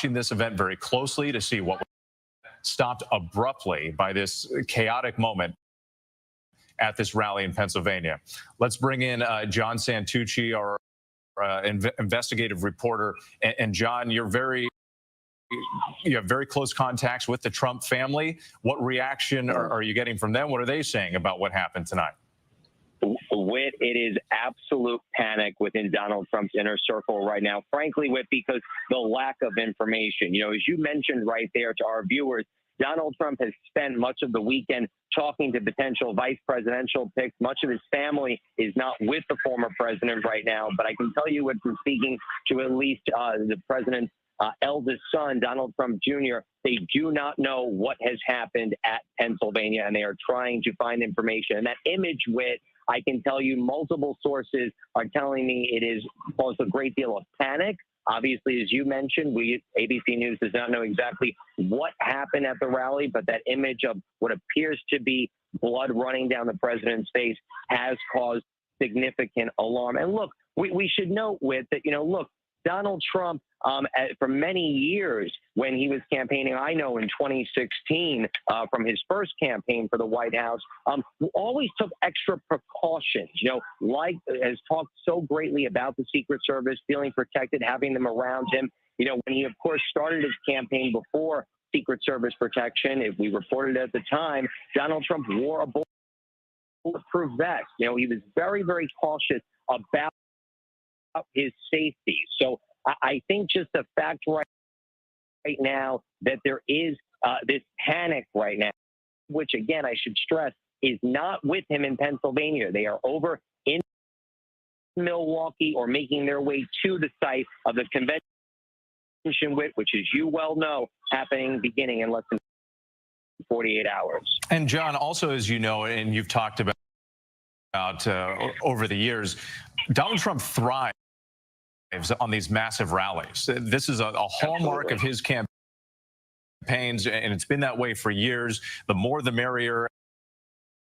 this event very closely to see what was stopped abruptly by this chaotic moment at this rally in Pennsylvania. Let's bring in John Santucci, our investigative reporter. And John, you have very close contacts with the Trump family. What reaction are you getting from them? What are they saying about what happened tonight? Whit, it is absolute panic within Donald Trump's inner circle right now, frankly, Whit, because the lack of information. You know, as you mentioned right there to our viewers, Donald Trump has spent much of the weekend talking to potential vice presidential picks. Much of his family is not with the former president right now, but I can tell you what, from speaking to at least the president's eldest son, Donald Trump Jr., they do not know what has happened at Pennsylvania, and they are trying to find information. And that image, Whit, I can tell you multiple sources are telling me it has caused a great deal of panic. Obviously, as you mentioned, ABC News does not know exactly what happened at the rally, but that image of what appears to be blood running down the president's face has caused significant alarm. And look, we should note, Whit, that, you know, look, Donald Trump, for many years when he was campaigning, I know in 2016, from his first campaign for the White House, always took extra precautions, you know, like has talked so greatly about the Secret Service, feeling protected, having them around him. You know, when he, of course, started his campaign before Secret Service protection, if we reported at the time, Donald Trump wore a bulletproof vest. You know, he was very, very cautious about his safety. So I think just the fact right now that there is this panic right now, which again, I should stress, is not with him in Pennsylvania. They are over in Milwaukee or making their way to the site of the convention, which, as you well know, beginning in less than 48 hours. And John, also, as you know, and you've talked about over the years, Donald Trump thrives on these massive rallies. This is a hallmark of his campaigns, and it's been that way for years. The more the merrier.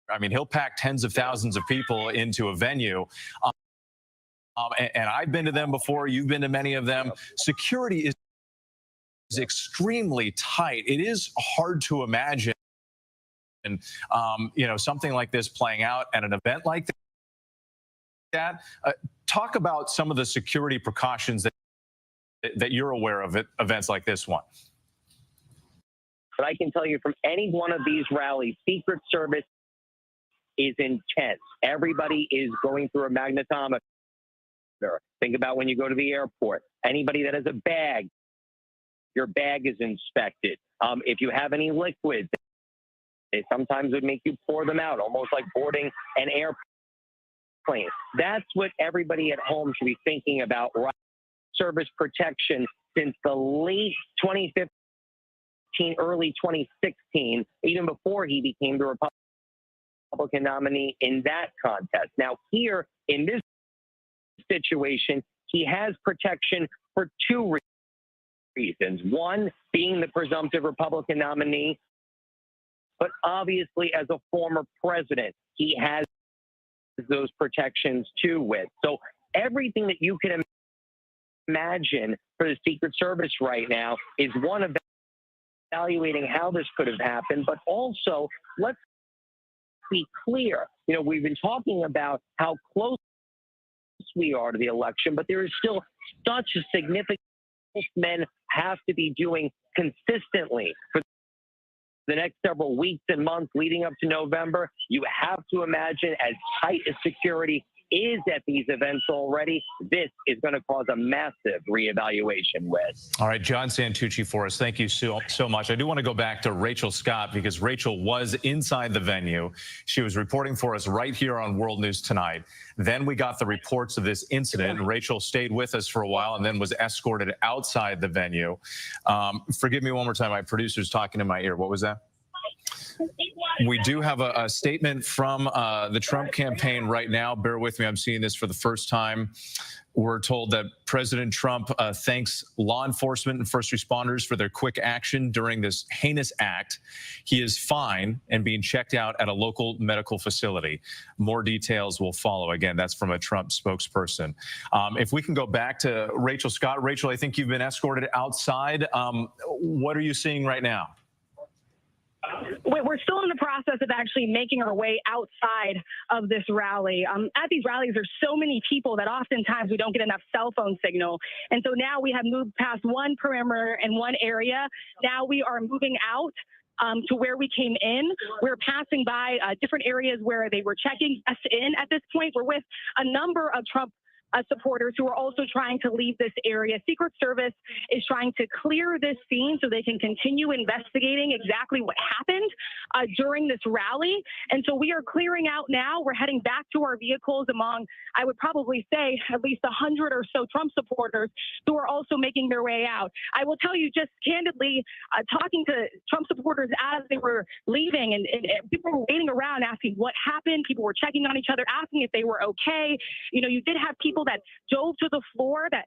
I mean, he'll pack tens of thousands of people into a venue. And I've been to them before. You've been to many of them. Security is extremely tight. It is hard to imagine, you know, something like this playing out at an event like that. Talk about some of the security precautions that you're aware of at events like this one. But I can tell you from any one of these rallies, Secret Service is intense. Everybody is going through a magnetometer. Think about when you go to the airport. Anybody that has a bag, your bag is inspected. If you have any liquids, they sometimes would make you pour them out, almost like boarding an airplane. That's what everybody at home should be thinking about. Right? Service protection since the late 2015, early 2016, even before he became the Republican nominee in that contest. Now, here in this situation, he has protection for two reasons. One, being the presumptive Republican nominee, but obviously as a former president, he has those protections too with. So everything that you can imagine for the Secret Service right now is one of evaluating how this could have happened, but also let's be clear. You know, we've been talking about how close we are to the election, but there is still such a significant men have to be doing consistently for the next several weeks and months leading up to November. You have to imagine, as tight as security is at these events already, this is going to cause a massive reevaluation with. All right, John Santucci for us. Thank you so much. I do want to go back to Rachel Scott because Rachel was inside the venue. She was reporting for us right here on World News Tonight. Then we got the reports of this incident. Rachel stayed with us for a while and then was escorted outside the venue. Forgive me one more time. My producer's talking in my ear. What was that? We do have a statement from the Trump campaign right now. Bear with me. I'm seeing this for the first time. We're told that President Trump thanks law enforcement and first responders for their quick action during this heinous act. He is fine and being checked out at a local medical facility. More details will follow. Again, that's from a Trump spokesperson. If we can go back to Rachel Scott. Rachel, I think you've been escorted outside. What are you seeing right now? We're still in the process of actually making our way outside of this rally. At these rallies, there's so many people that oftentimes we don't get enough cell phone signal. And so now we have moved past one perimeter in one area. Now we are moving out to where we came in. We're passing by different areas where they were checking us in. At this point, we're with a number of Trump supporters who are also trying to leave this area. Secret Service is trying to clear this scene so they can continue investigating exactly what happened during this rally. And so we are clearing out now. We're heading back to our vehicles among, I would probably say, at least 100 or so Trump supporters who are also making their way out. I will tell you just candidly, talking to Trump supporters as they were leaving, and people were waiting around asking what happened. People were checking on each other, asking if they were okay. You know, you did have people that dove to the floor, that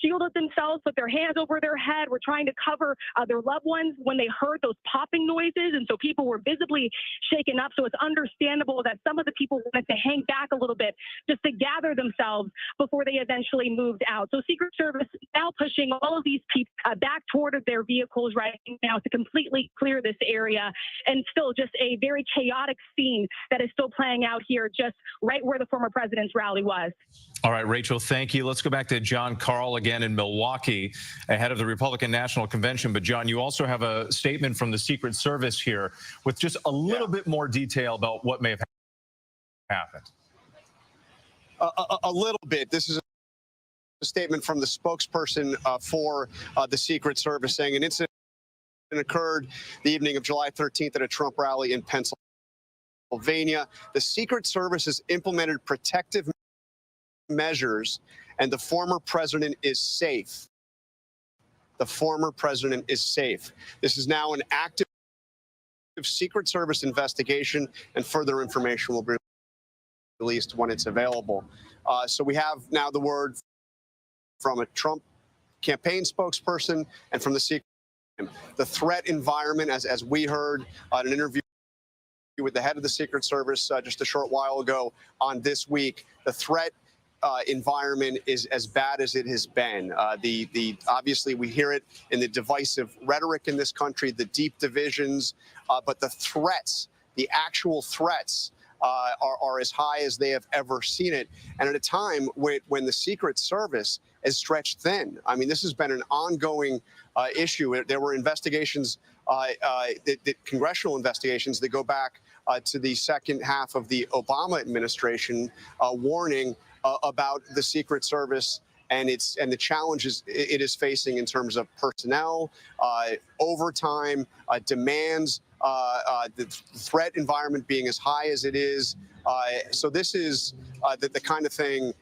shielded themselves, put their hands over their head, were trying to cover their loved ones when they heard those popping noises. And so people were visibly shaken up. So it's understandable that some of the people wanted to hang back a little bit just to gather themselves before they eventually moved out. So Secret Service now pushing all of these people back toward their vehicles right now to completely clear this area. And still just a very chaotic scene that is still playing out here just right where the former president's rally was. All right, Rachel, thank you. Let's go back to John Carl again in Milwaukee ahead of the Republican National Convention. But John, you also have a statement from the Secret Service here with just a little bit more detail about what may have happened. A little bit. This is a statement from the spokesperson for the Secret Service saying an incident occurred the evening of July 13th at a Trump rally in Pennsylvania. The Secret Service has implemented protective measures, and the former president is safe. The former president is safe. This is now an active Secret Service investigation, and further information will be released when it's available. So we have now the word from a Trump campaign spokesperson and from the Secret Service. The threat environment, as we heard in an interview with the head of the Secret Service just a short while ago on This Week, the threat environment is as bad as it has been. Obviously, we hear it in the divisive rhetoric in this country, the deep divisions, but the threats, the actual threats, are as high as they have ever seen it. And at a time when the Secret Service is stretched thin. I mean, this has been an ongoing issue. There were investigations, congressional investigations that go back to the second half of the Obama administration, warning about the Secret Service and the challenges it is facing in terms of personnel, overtime, demands, the threat environment being as high as it is. So this is the kind of thing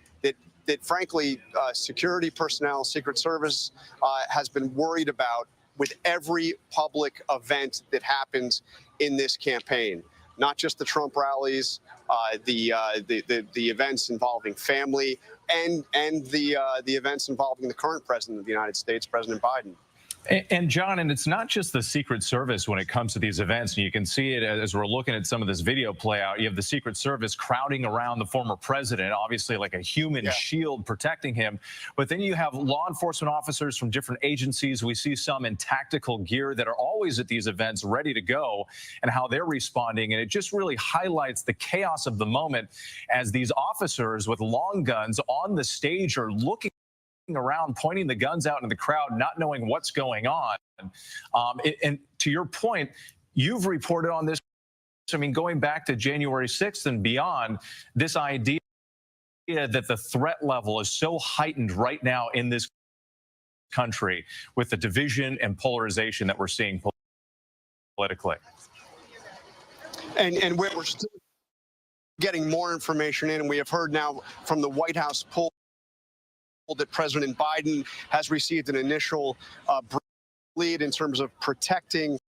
that frankly, security personnel, Secret Service has been worried about with every public event that happens in this campaign. Not just the Trump rallies, the events involving family, and the events involving the current president of the United States, President Biden. And John, and it's not just the Secret Service when it comes to these events. And you can see it as we're looking at some of this video play out. You have the Secret Service crowding around the former president, obviously like a human shield protecting him. But then you have law enforcement officers from different agencies. We see some in tactical gear that are always at these events ready to go, and how they're responding. And it just really highlights the chaos of the moment as these officers with long guns on the stage are looking around, pointing the guns out into the crowd, not knowing what's going on. And to your point, you've reported on this. I mean, going back to January 6th and beyond, this idea that the threat level is so heightened right now in this country with the division and polarization that we're seeing politically. And we're still getting more information in, and we have heard now from the White House poll that President Biden has received an initial lead in terms of protecting.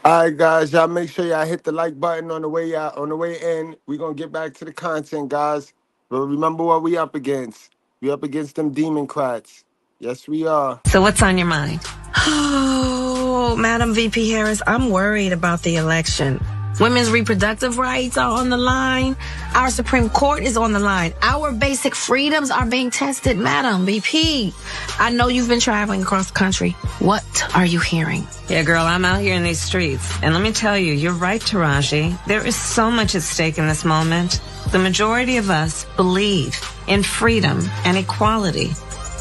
All right, guys, y'all make sure y'all hit the like button on the way out, on the way in. We're gonna get back to the content, guys. But remember what we up against. We up against them Democrats. Yes, we are. So what's on your mind? Oh, Madam VP Harris, I'm worried about the election. Women's reproductive rights are on the line. Our Supreme Court is on the line. Our basic freedoms are being tested, Madam VP. I know you've been traveling across the country. What are you hearing? Yeah, girl, I'm out here in these streets. And let me tell you, you're right, Taraji. There is so much at stake in this moment. The majority of us believe in freedom and equality.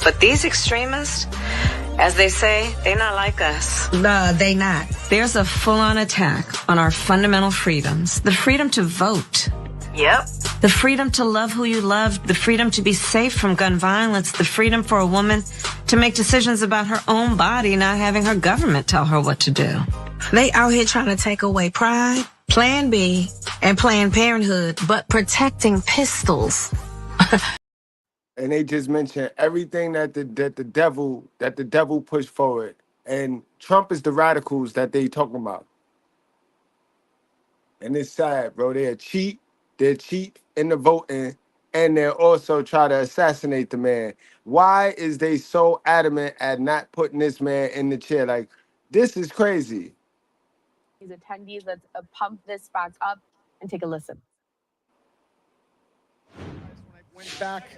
But these extremists, as they say, they're not like us. They not. There's a full-on attack on our fundamental freedoms. The freedom to vote. Yep. The freedom to love who you love. The freedom to be safe from gun violence. The freedom for a woman to make decisions about her own body, not having her government tell her what to do. They out here trying to take away Pride, Plan B, and Planned Parenthood, but protecting pistols. And they just mentioned everything that the devil pushed forward. And Trump is the radicals that they talking about. And it's sad, bro. They're cheat in the voting, and they're also trying to assassinate the man. Why is they so adamant at not putting this man in the chair? Like, this is crazy. These attendees, let's pump this back up and take a listen. When I went back.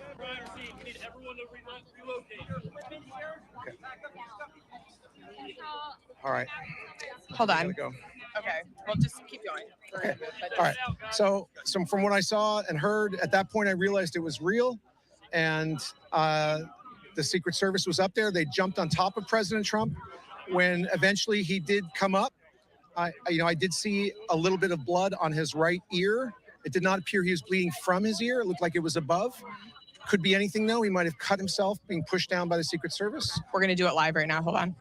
All right. Hold on. Go. Okay. Well, just keep going. Okay. All right. So from what I saw and heard, at that point, I realized it was real. And the Secret Service was up there. They jumped on top of President Trump. When eventually he did come up, I did see a little bit of blood on his right ear. It did not appear he was bleeding from his ear. It looked like it was above. Could be anything, though. He might have cut himself being pushed down by the Secret Service. We're going to do it live right now. Hold on.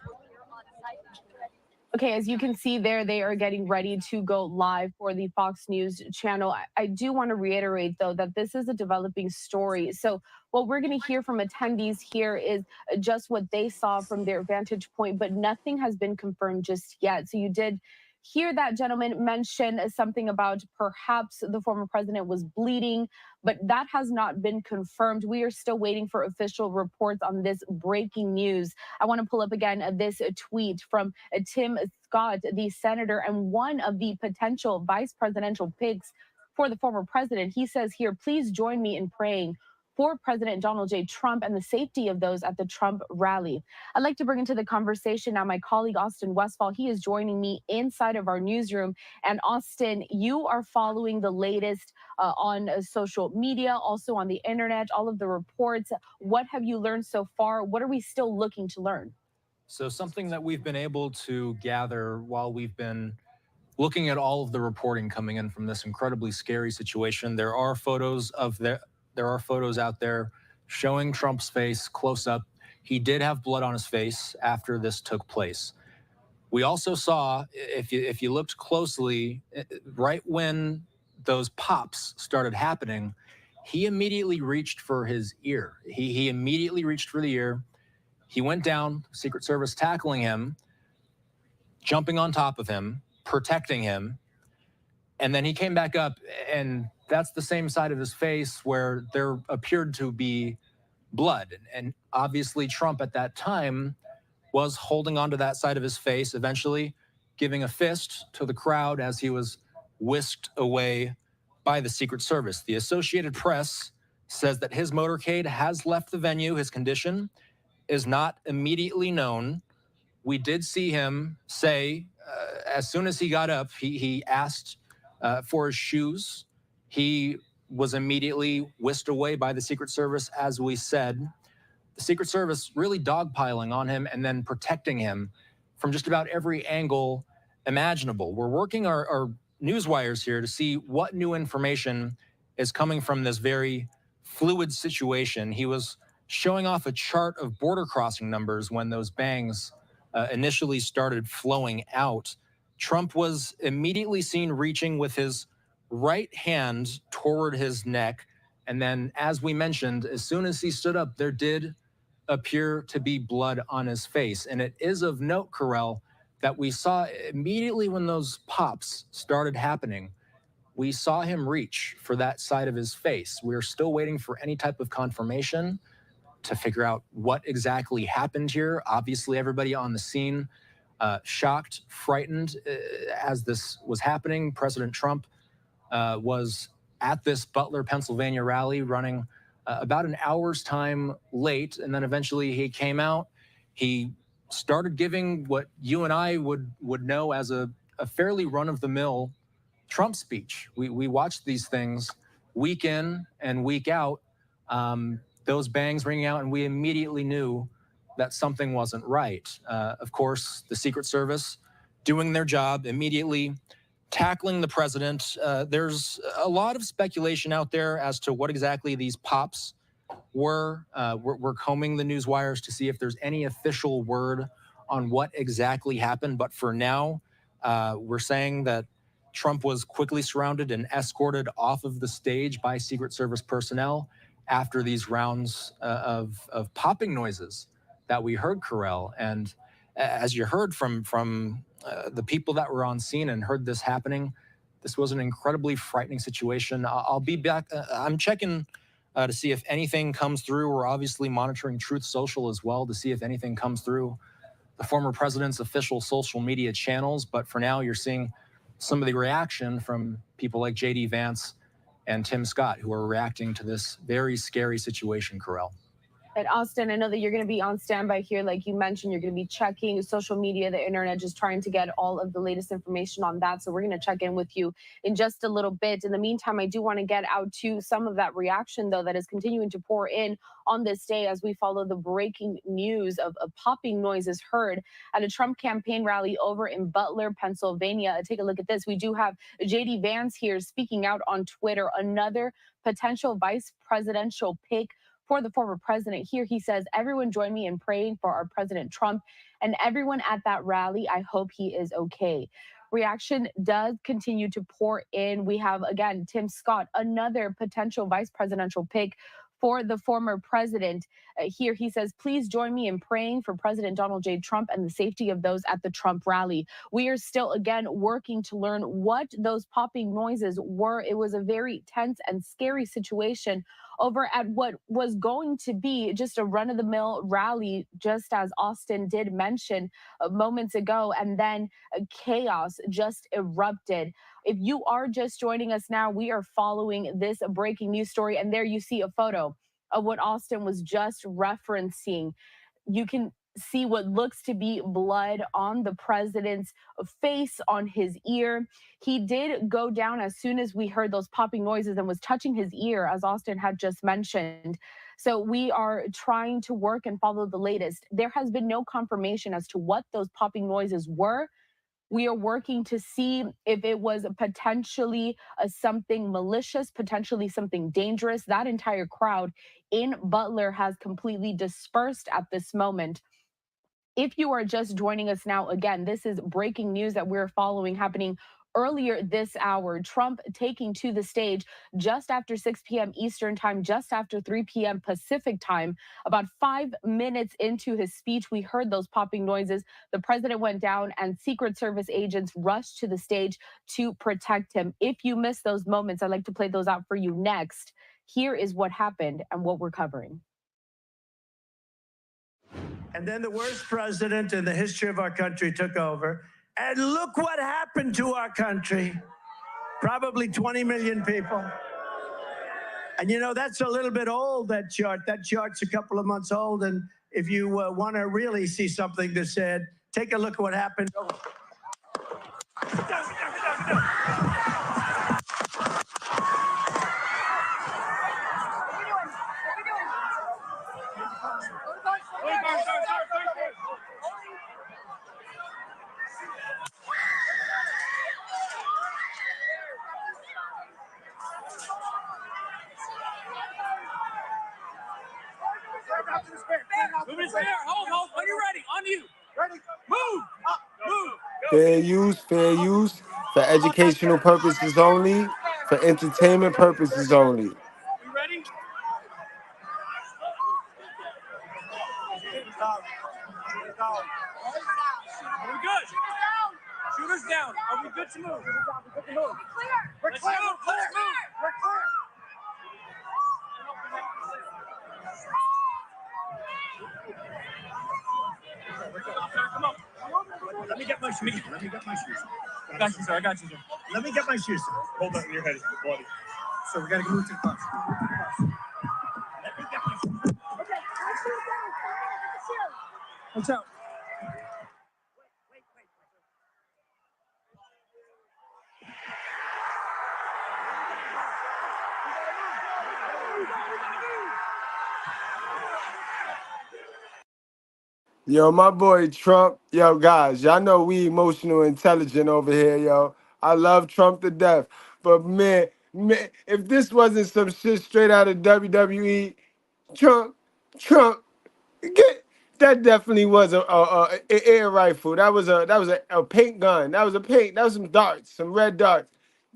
Okay, as you can see there, they are getting ready to go live for the Fox News channel. I do want to reiterate, though, that this is a developing story. So what we're going to hear from attendees here is just what they saw from their vantage point, but nothing has been confirmed just yet. So you did hear that gentleman mention something about perhaps the former president was bleeding, but that has not been confirmed. We are still waiting for official reports on this breaking news. I want to pull up again this tweet from Tim Scott, the senator and one of the potential vice presidential picks for the former president. He says here, please join me in praying for President Donald J. Trump and the safety of those at the Trump rally. I'd like to bring into the conversation now my colleague, Austin Westfall. He is joining me inside of our newsroom. And Austin, you are following the latest on social media, also on the internet, all of the reports. What have you learned so far? What are we still looking to learn? So something that we've been able to gather while we've been looking at all of the reporting coming in from this incredibly scary situation, there are photos out there showing Trump's face close up. He did have blood on his face after this took place. We also saw, if you looked closely, right when those pops started happening, he immediately reached for his ear. He immediately reached for the ear. He went down, Secret Service tackling him, jumping on top of him, protecting him, and then he came back up, and that's the same side of his face where there appeared to be blood. And obviously Trump at that time was holding onto that side of his face, eventually giving a fist to the crowd as he was whisked away by the Secret Service. The Associated Press says that his motorcade has left the venue. His condition is not immediately known. We did see him say, as soon as he got up, he asked for his shoes. He was immediately whisked away by the Secret Service, as we said. The Secret Service really dogpiling on him and then protecting him from just about every angle imaginable. We're working our news wires here to see what new information is coming from this very fluid situation. He was showing off a chart of border crossing numbers when those bangs initially started flowing out. Trump was immediately seen reaching with his right hand toward his neck. And then, as we mentioned, as soon as he stood up, there did appear to be blood on his face. And it is of note, Carell, that we saw immediately when those pops started happening, we saw him reach for that side of his face. We're still waiting for any type of confirmation figure out what exactly happened here. Obviously, everybody on the scene, shocked, frightened as this was happening. President Trump was at this Butler, Pennsylvania rally running about an hour's time late, and then eventually he came out. He started giving what you and I would know as a fairly run-of-the-mill Trump speech. We watched these things week in and week out, those bangs ringing out, and we immediately knew that something wasn't right. Of course, the Secret Service doing their job, immediately tackling the president. There's a lot of speculation out there as to what exactly these pops were. We're combing the news wires to see if there's any official word on what exactly happened. But for now, we're saying that Trump was quickly surrounded and escorted off of the stage by Secret Service personnel after these rounds of popping noises that we heard, Carell. And as you heard from the people that were on scene and heard this happening, this was an incredibly frightening situation. I'll be back. I'm checking to see if anything comes through. We're obviously monitoring Truth Social as well to see if anything comes through the former president's official social media channels. But for now, you're seeing some of the reaction from people like J.D. Vance and Tim Scott, who are reacting to this very scary situation, Carell. And Austin, I know that you're going to be on standby here. Like you mentioned, you're going to be checking social media, the internet, just trying to get all of the latest information on that. So we're going to check in with you in just a little bit. In the meantime, I do want to get out to some of that reaction, though, that is continuing to pour in on this day as we follow the breaking news of popping noises heard at a Trump campaign rally over in Butler, Pennsylvania. Take a look at this. We do have J.D. Vance here speaking out on Twitter, another potential vice presidential pick for the former president. Here he says, everyone join me in praying for our President Trump and everyone at that rally. I hope he is okay. Reaction does continue to pour in. We have, again, Tim Scott, another potential vice presidential pick for the former president. Here he says, please join me in praying for President Donald J. Trump and the safety of those at the Trump rally. We are still, again, working to learn what those popping noises were. It was a very tense and scary situation over at what was going to be just a run-of-the-mill rally, just as Austin did mention moments ago, and then chaos just erupted. If you are just joining us now, we are following this breaking news story, and there you see a photo of what Austin was just referencing. You can see what looks to be blood on the president's face, on his ear. He did go down as soon as we heard those popping noises and was touching his ear, as Austin had just mentioned. So we are trying to work and follow the latest. There has been no confirmation as to what those popping noises were. We are working to see if it was potentially something malicious, potentially something dangerous. That entire crowd in Butler has completely dispersed at this moment. If you are just joining us now, again, this is breaking news that we're following happening earlier this hour. Trump taking to the stage just after 6 p.m. Eastern time, just after 3 p.m. Pacific time. About 5 minutes into his speech, we heard those popping noises. The president went down and Secret Service agents rushed to the stage to protect him. If you missed those moments, I'd like to play those out for you next. Here is what happened and what we're covering. And then the worst president in the history of our country took over. And look what happened to our country. Probably 20 million people. And you know, that's a little bit old, that chart. That chart's a couple of months old. And if you want to really see something that's said, take a look at what happened. Hold, when you're ready, on you. Ready, move, move. Fair use, for educational purposes only, for entertainment purposes only. You ready? Are we good? Shooters down. Are we good to move? We're clear. Let's move. We're clear. Let me get my shoes. Let me get my shoes. I got you, sir. I got you, sir. Let me get my shoes, sir. Hold on, your head is bloody. So we gotta move to the bus. Move to the bus. Let me get my shoes. Okay, my shoes down. Watch out. Yo, my boy Trump. Yo, guys, y'all know we emotional intelligent over here, yo. I love Trump to death. But man, if this wasn't some shit straight out of WWE, Trump, get that definitely was a air rifle. That was a paint gun. That was some darts, some red darts.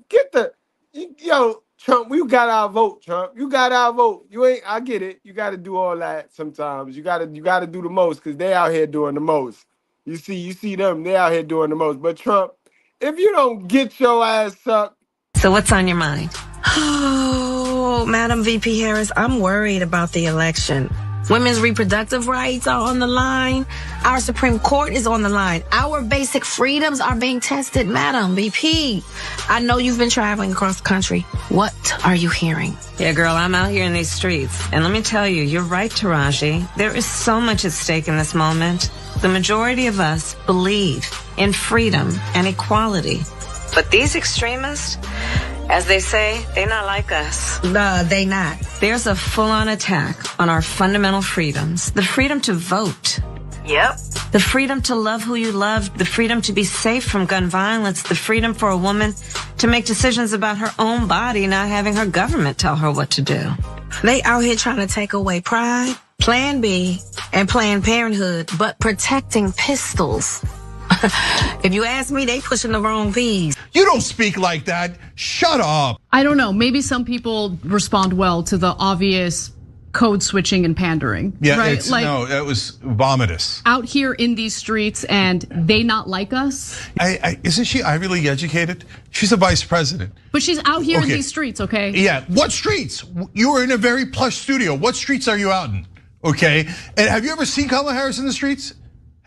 Get the yo, Trump, we got our vote, Trump. You got our vote. You ain't I get it. You gotta do all that sometimes. You gotta do the most because they out here doing the most. You see them, they out here doing the most. But Trump, if you don't get your ass up. So what's on your mind? Oh, Madam VP Harris, I'm worried about the election. Women's reproductive rights are on the line. Our Supreme Court is on the line. Our basic freedoms are being tested, Madam VP. I know you've been traveling across the country. What are you hearing? Yeah, girl, I'm out here in these streets. And let me tell you, you're right, Taraji. There is so much at stake in this moment. The majority of us believe in freedom and equality. But these extremists, as they say, they're not like us. They not. There's a full-on attack on our fundamental freedoms. The freedom to vote. Yep. The freedom to love who you love. The freedom to be safe from gun violence. The freedom for a woman to make decisions about her own body, not having her government tell her what to do. They out here trying to take away Pride, Plan B, and Planned Parenthood, but protecting pistols. If you ask me, they pushing the wrong P's. You don't speak like that. Shut up. I don't know. Maybe some people respond well to the obvious code switching and pandering. Yeah, right? no, that was vomitous. Out here in these streets and they not like us. Isn't she Ivy League educated? She's a vice president. But she's out here in these streets, okay? Yeah, what streets? You were in a very plush studio. What streets are you out in? Okay, and have you ever seen Kamala Harris in the streets?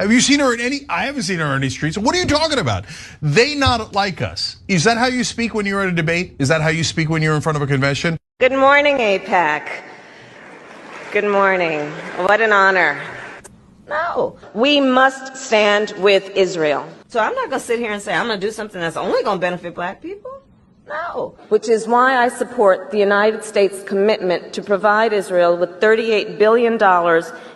Have you seen her in any? I haven't seen her in any streets. What are you talking about? They not like us. Is that how you speak when you're at a debate? Is that how you speak when you're in front of a convention? Good morning, AIPAC. Good morning. What an honor. No, we must stand with Israel. So I'm not going to sit here and say I'm going to do something that's only going to benefit black people. No, which is why I support the United States commitment to provide Israel with $38 billion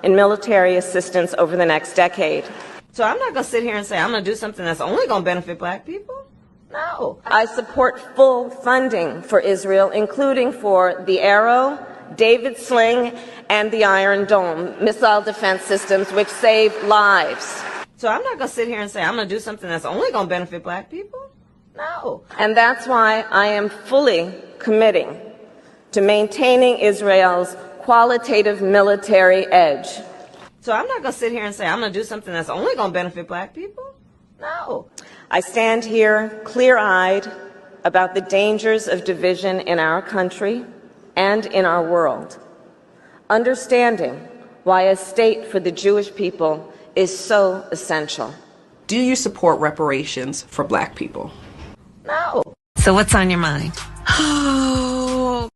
in military assistance over the next decade. So I'm not going to sit here and say I'm going to do something that's only going to benefit black people. No, I support full funding for Israel, including for the Arrow, David Sling, and the Iron Dome missile defense systems, which save lives. So I'm not going to sit here and say I'm going to do something that's only going to benefit black people. No. And that's why I am fully committing to maintaining Israel's qualitative military edge. So I'm not going to sit here and say I'm going to do something that's only going to benefit black people. No. I stand here clear-eyed about the dangers of division in our country and in our world, understanding why a state for the Jewish people is so essential. Do you support reparations for black people? No. So what's on your mind? Oh.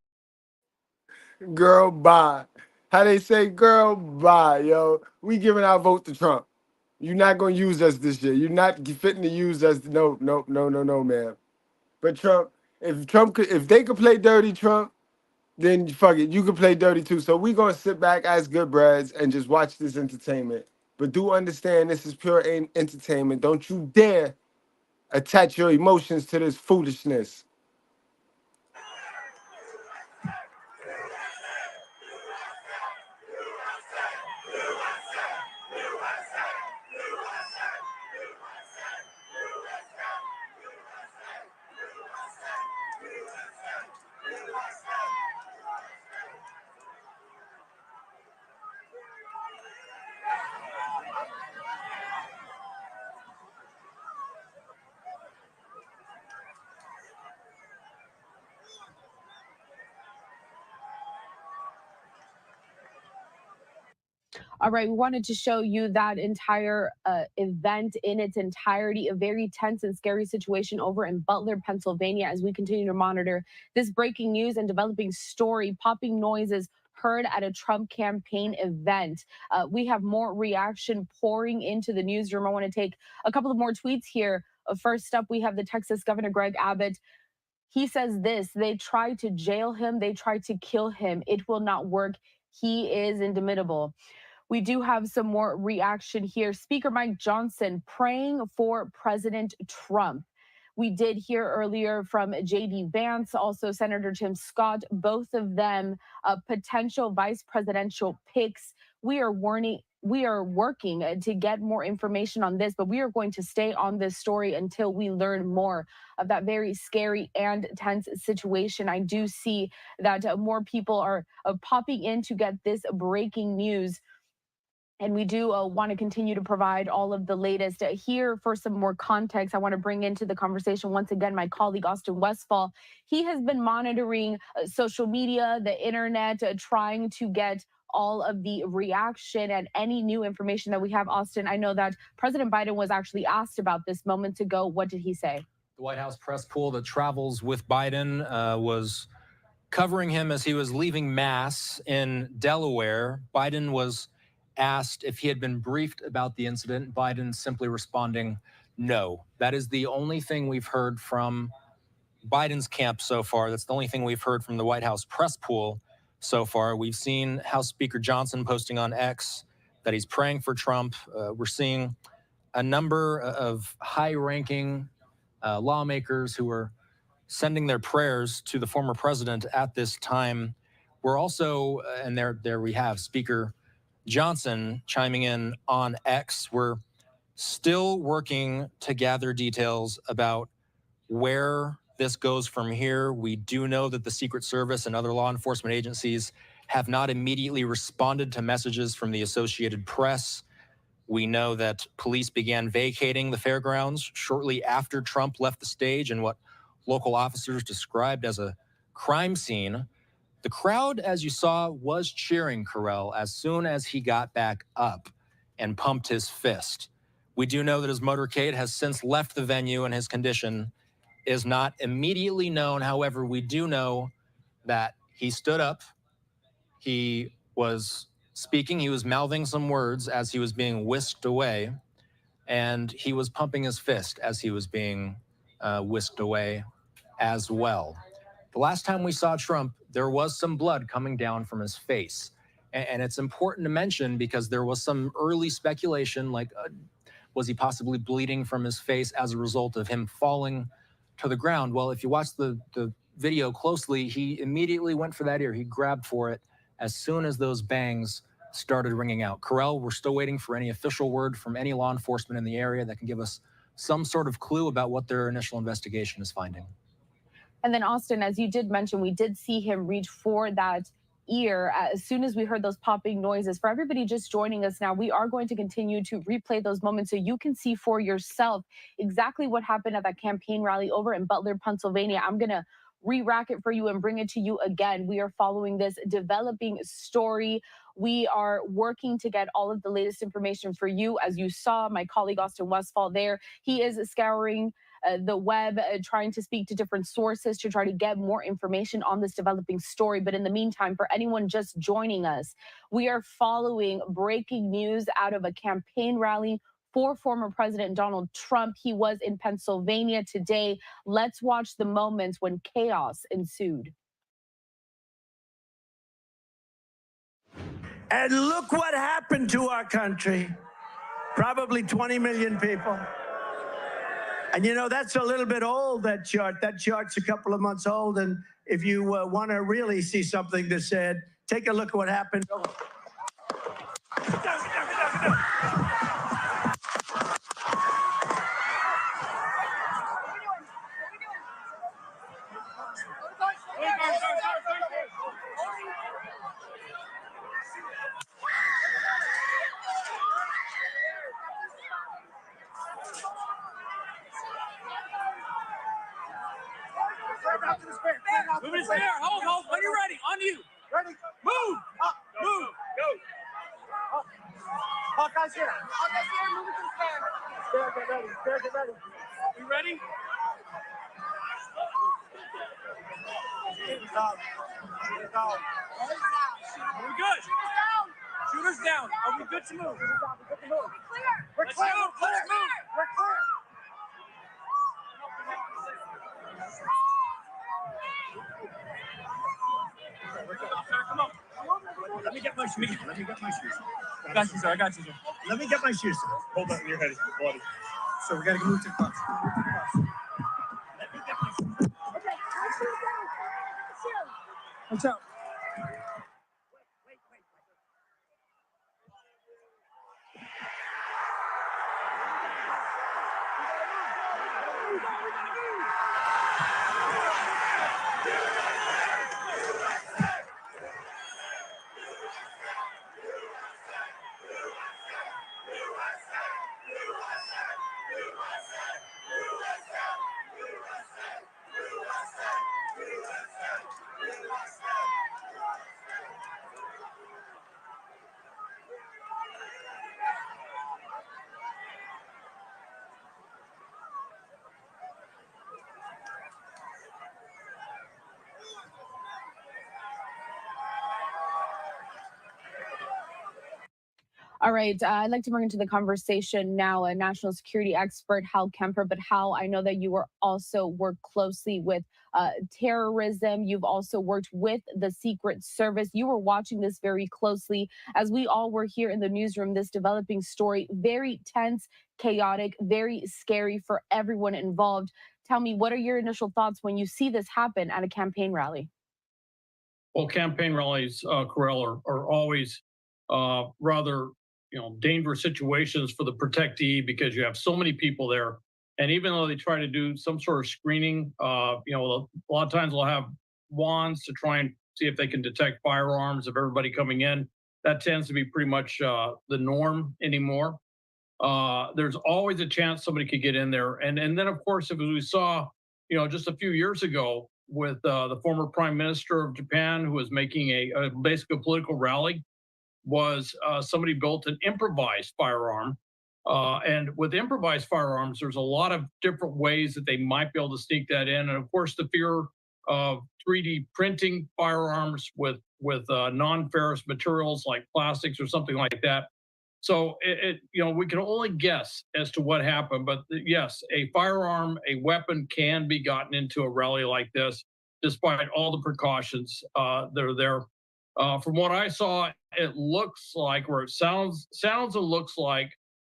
Girl, bye. How they say, girl, bye, yo. We giving our vote to Trump. You're not gonna use us this year. You're not fitting to use us. No, man. But Trump, if they could play dirty, Trump, then fuck it, you can play dirty too. So we gonna sit back as Goodbreads and just watch this entertainment. But do understand this is pure entertainment. Don't you dare attach your emotions to this foolishness. All right, we wanted to show you that entire event in its entirety, a very tense and scary situation over in Butler, Pennsylvania, as we continue to monitor this breaking news and developing story, popping noises heard at a Trump campaign event. We have more reaction pouring into the newsroom. I want to take a couple of more tweets here. First up, we have the Texas Governor Greg Abbott. He says this: they tried to jail him, they tried to kill him. It will not work. He is indomitable. We do have some more reaction here. Speaker Mike Johnson praying for President Trump. We did hear earlier from J.D. Vance, also Senator Tim Scott, both of them potential vice presidential picks. We are working to get more information on this, but we are going to stay on this story until we learn more of that very scary and tense situation. I do see that more people are popping in to get this breaking news. And we do want to continue to provide all of the latest here. For some more context, I want to bring into the conversation once again my colleague Austin Westfall. He has been monitoring social media, the internet, trying to get all of the reaction and any new information that we have. Austin, I know that President Biden was actually asked about this moments ago. What did he say? The White House press pool that travels with Biden was covering him as he was leaving Mass in Delaware. Biden was asked if he had been briefed about the incident. Biden simply responding, no. That is the only thing we've heard from Biden's camp so far. That's the only thing we've heard from the White House press pool so far. We've seen House Speaker Johnson posting on X that he's praying for Trump. We're seeing a number of high-ranking lawmakers who are sending their prayers to the former president at this time. We're also, and there we have Speaker Johnson chiming in on X. We're still working to gather details about where this goes from here. We do know that the Secret Service and other law enforcement agencies have not immediately responded to messages from the Associated Press. We know that police began vacating the fairgrounds shortly after Trump left the stage in what local officers described as a crime scene. The crowd, as you saw, was cheering Carell as soon as he got back up and pumped his fist. We do know that his motorcade has since left the venue and his condition is not immediately known. However, we do know that he stood up, he was speaking, he was mouthing some words as he was being whisked away, and he was pumping his fist as he was being whisked away as well. The last time we saw Trump, there was some blood coming down from his face. And it's important to mention because there was some early speculation, like, was he possibly bleeding from his face as a result of him falling to the ground? Well, if you watch the video closely, he immediately went for that ear. He grabbed for it as soon as those bangs started ringing out. Carell, we're still waiting for any official word from any law enforcement in the area that can give us some sort of clue about what their initial investigation is finding. And then, Austin, as you did mention, we did see him reach for that ear as soon as we heard those popping noises. For everybody just joining us now, we are going to continue to replay those moments so you can see for yourself exactly what happened at that campaign rally over in Butler, Pennsylvania. I'm going to re-rack it for you and bring it to you again. We are following this developing story. We are working to get all of the latest information for you. As you saw, my colleague Austin Westfall there, he is scouring the web, trying to speak to different sources to try to get more information on this developing story. But in the meantime, for anyone just joining us, we are following breaking news out of a campaign rally for former President Donald Trump. He was in Pennsylvania today. Let's watch the moments when chaos ensued. And look what happened to our country. Probably 20 million people. And you know, that's a little bit old, that chart. That chart's a couple of months old. And if you want to really see something that's said, take a look at what happened. Move it there. Hold. When you're ready. On you. Ready. Move. Up. Move. Go. All guys here. All guys here, move it to the stand. Stair, get ready. Stair, get ready. You ready? Are we good? Shooters down. Are we good to move? We're clear. Let's move. Let's move. We're clear. Come on. Let me get my shoes. Let me get my shoes. I got you, sir. I got you, sir. Let me get my shoes, sir. Hold on. Your head is bloody. So we got to move to the bus. Let me get my shoes. Okay. Watch out. All right, I'd like to bring into the conversation now a national security expert, Hal Kemper. But Hal, I know that you were also worked closely with terrorism. You've also worked with the Secret Service. You were watching this very closely as we all were here in the newsroom, this developing story, very tense, chaotic, very scary for everyone involved. Tell me, what are your initial thoughts when you see this happen at a campaign rally? Well, campaign rallies, Corell, are always rather dangerous situations for the protectee because you have so many people there. And even though they try to do some sort of screening, a lot of times they'll have wands to try and see if they can detect firearms of everybody coming in. That tends to be pretty much the norm anymore. There's always a chance somebody could get in there. And then, of course, if we saw, just a few years ago with the former prime minister of Japan, who was making basically a political rally, was somebody built an improvised firearm. And with improvised firearms, there's a lot of different ways that they might be able to sneak that in. And of course, the fear of 3D printing firearms with non-ferrous materials like plastics or something like that. So we can only guess as to what happened. But yes, a firearm, a weapon can be gotten into a rally like this, despite all the precautions that are there. From what I saw, it looks like, or it sounds and looks like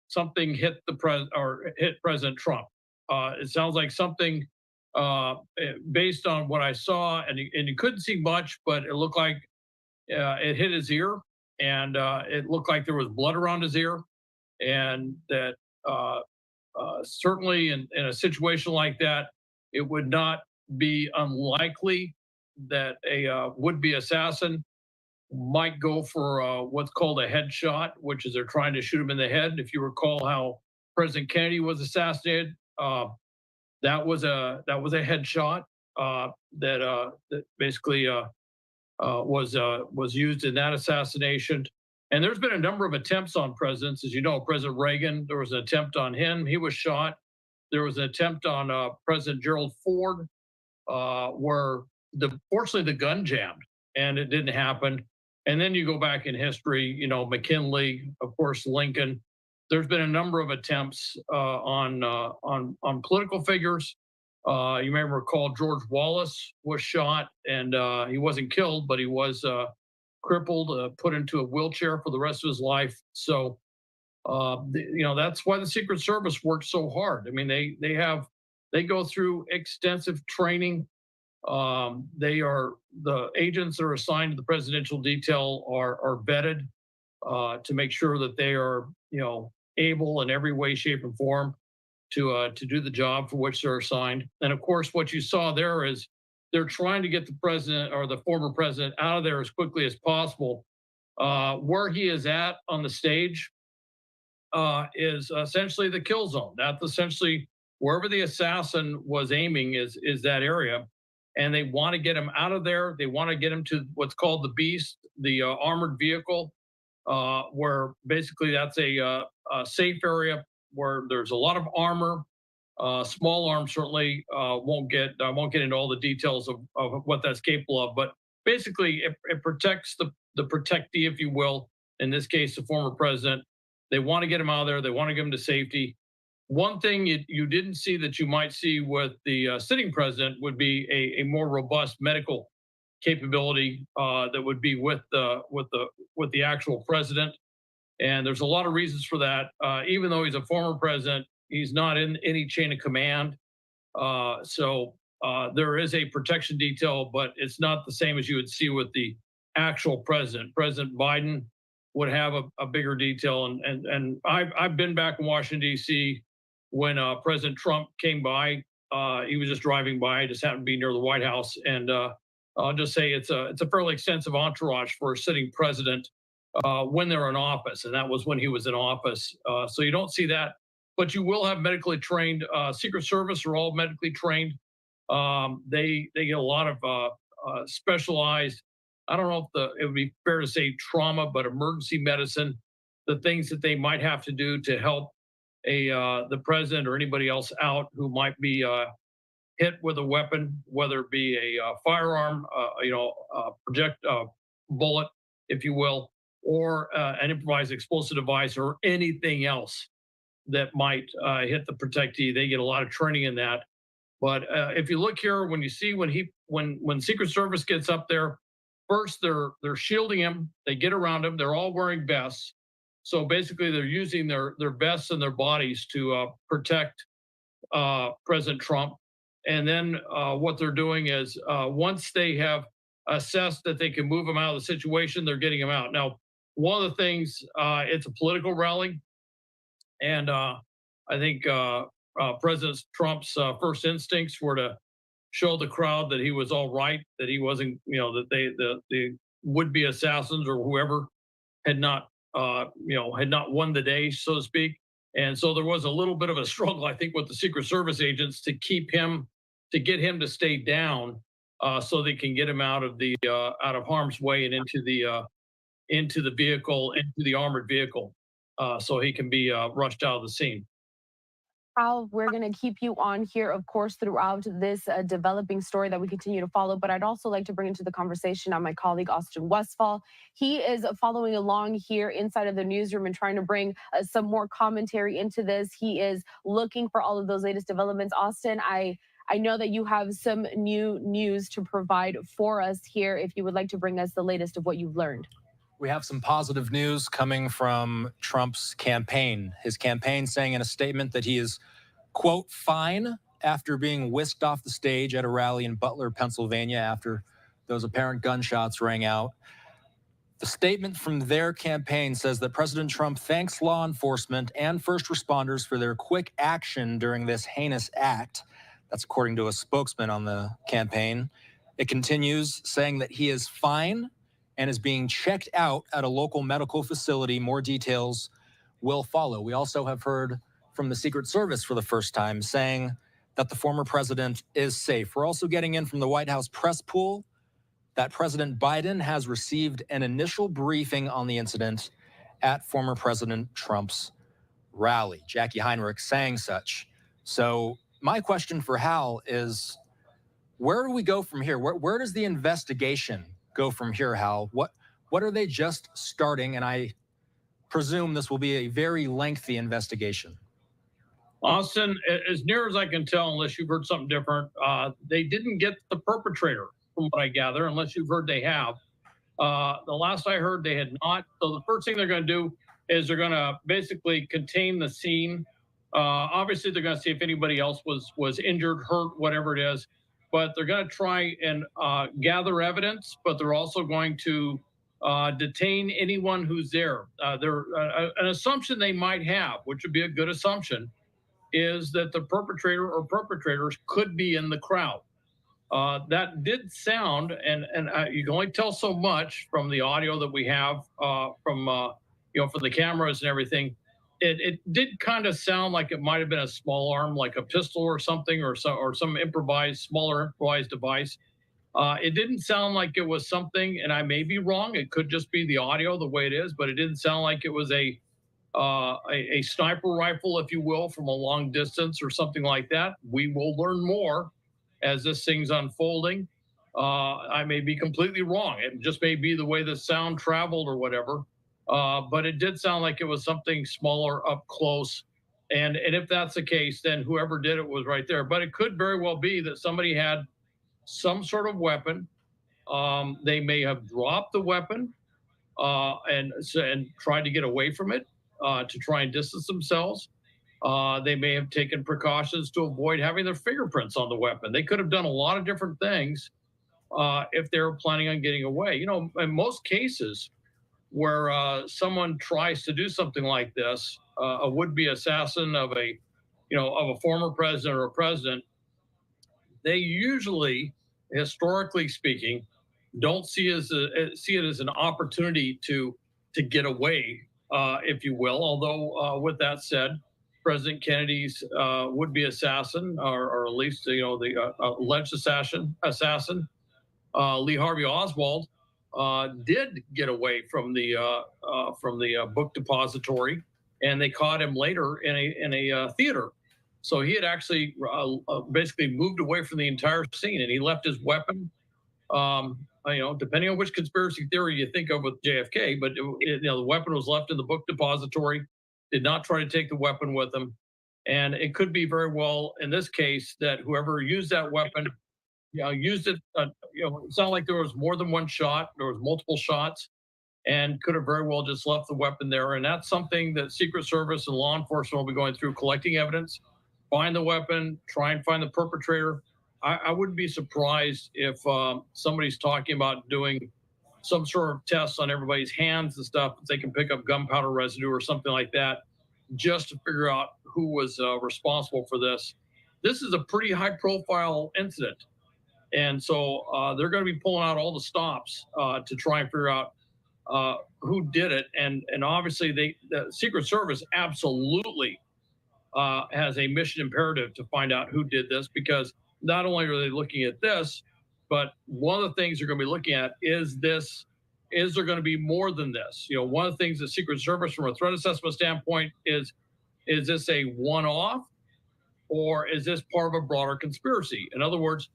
something hit President Trump. It sounds like something based on what I saw, and you couldn't see much, but it looked like it hit his ear, and it looked like there was blood around his ear, and that certainly in a situation like that, it would not be unlikely that a would-be assassin might go for what's called a headshot, which is they're trying to shoot him in the head. If you recall how President Kennedy was assassinated, that was a headshot that basically was used in that assassination. And there's been a number of attempts on presidents. As you know, President Reagan, there was an attempt on him. He was shot. There was an attempt on President Gerald Ford, where fortunately the gun jammed and it didn't happen. And then you go back in history, McKinley, of course, Lincoln. There's been a number of attempts on political figures. You may recall George Wallace was shot, and he wasn't killed, but he was crippled, put into a wheelchair for the rest of his life. So, that's why the Secret Service works so hard. I mean, they go through extensive training. The agents that are assigned to the presidential detail are vetted to make sure that they are, able in every way, shape, and form to do the job for which they're assigned. And of course, what you saw there is they're trying to get the president or the former president out of there as quickly as possible. Where he is at on the stage is essentially the kill zone. That's essentially wherever the assassin was aiming is that area. And they want to get him out of there. They want to get him to what's called the Beast, the armored vehicle. where basically that's a safe area where there's a lot of armor. Small arms certainly I won't get into all the details of what that's capable of, but basically it protects the protectee, if you will. In this case, the former president. They want to get him out of there. They want to get him to safety. One thing you didn't see that you might see with the sitting president would be a more robust medical capability that would be with the actual president. And there's a lot of reasons for that. Even though he's a former president, he's not in any chain of command. So there is a protection detail, but it's not the same as you would see with the actual president. President Biden would have a bigger detail. And I've been back in Washington, D.C. when President Trump came by. He was just driving by, just happened to be near the White House. And I'll just say it's a fairly extensive entourage for a sitting president when they're in office. And that was when he was in office. So you don't see that. But you will have medically trained. Secret Service are all medically trained. They get a lot of specialized, I don't know if it would be fair to say trauma, but emergency medicine, the things that they might have to do to help the president or anybody else out who might be hit with a weapon, whether it be a firearm, bullet, if you will, or an improvised explosive device or anything else that might hit the protectee. They get a lot of training in that. But if you look here, when you see when Secret Service gets up there, first they're shielding him. They get around him. They're all wearing vests. So basically, they're using their vests and their bodies to protect President Trump. And then what they're doing is once they have assessed that they can move him out of the situation, they're getting him out. Now, one of the things, it's a political rally. And I think President Trump's first instincts were to show the crowd that he was all right, that he wasn't, that the would-be assassins or whoever had not won the day, so to speak. And so there was a little bit of a struggle, I think, with the Secret Service agents to get him to stay down, so they can get him out of harm's way and into the vehicle, into the armored vehicle. So he can be rushed out of the scene. Al, we're going to keep you on here, of course, throughout this developing story that we continue to follow. But I'd also like to bring into the conversation my colleague, Austin Westfall. He is following along here inside of the newsroom and trying to bring some more commentary into this. He is looking for all of those latest developments. Austin, I know that you have some new news to provide for us here. If you would like to bring us the latest of what you've learned. We have some positive news coming from Trump's campaign. His campaign saying in a statement that he is, quote, fine after being whisked off the stage at a rally in Butler, Pennsylvania after those apparent gunshots rang out. The statement from their campaign says that President Trump thanks law enforcement and first responders for their quick action during this heinous act. That's according to a spokesman on the campaign. It continues saying that he is fine and is being checked out at a local medical facility. More details will follow. We also have heard from the Secret Service for the first time saying that the former president is safe. We're also getting in from the White House press pool that President Biden has received an initial briefing on the incident at former President Trump's rally. Jackie Heinrich saying such. So my question for Hal is, where do we go from here? Where does the investigation go from here, Hal? What are they just starting? And I presume this will be a very lengthy investigation. Austin, as near as I can tell, unless you've heard something different, they didn't get the perpetrator, from what I gather, unless you've heard they have. The last I heard, they had not. So the first thing they're going to do is they're going to basically contain the scene. Obviously, they're going to see if anybody else was injured, hurt, whatever it is. But they're going to try and gather evidence, but they're also going to detain anyone who's there. An assumption they might have, which would be a good assumption, is that the perpetrator or perpetrators could be in the crowd. That did sound, and you can only tell so much from the audio that we have from the cameras and everything. It did kind of sound like it might have been a small arm, like a pistol or something, or some smaller improvised device. It didn't sound like it was something, and I may be wrong. It could just be the audio the way it is, but it didn't sound like it was a sniper rifle, if you will, from a long distance or something like that. We will learn more as this thing's unfolding. I may be completely wrong. It just may be the way the sound traveled or whatever. But it did sound like it was something smaller up close. And if that's the case, then whoever did it was right there. But it could very well be that somebody had some sort of weapon. They may have dropped the weapon and tried to get away from it to try and distance themselves. They may have taken precautions to avoid having their fingerprints on the weapon. They could have done a lot of different things if they were planning on getting away. You know, in most cases where someone tries to do something like this, a would-be assassin of a former president or a president, they usually, historically speaking, don't see it as an opportunity to get away, if you will. Although, with that said, President Kennedy's would-be assassin, or at least the alleged assassin, Lee Harvey Oswald, did get away from the book depository, and they caught him later in a theater. So he had actually basically moved away from the entire scene, and he left his weapon. Depending on which conspiracy theory you think of with JFK, but the weapon was left in the book depository. Did not try to take the weapon with him, and it could be very well in this case that whoever used that weapon, used it. It sounded like there was more than one shot. There was multiple shots, and could have very well just left the weapon there. And that's something that Secret Service and law enforcement will be going through, collecting evidence, find the weapon, try and find the perpetrator. I wouldn't be surprised if somebody's talking about doing some sort of tests on everybody's hands and stuff. They can pick up gunpowder residue or something like that, just to figure out who was responsible for this. This is a pretty high-profile incident, and so they're going to be pulling out all the stops to try and figure out who did it. And obviously, the Secret Service absolutely has a mission imperative to find out who did this, because not only are they looking at this, but one of the things they're going to be looking at is there going to be more than this? One of the things the Secret Service, from a threat assessment standpoint, is this a one-off, or is this part of a broader conspiracy? In other words,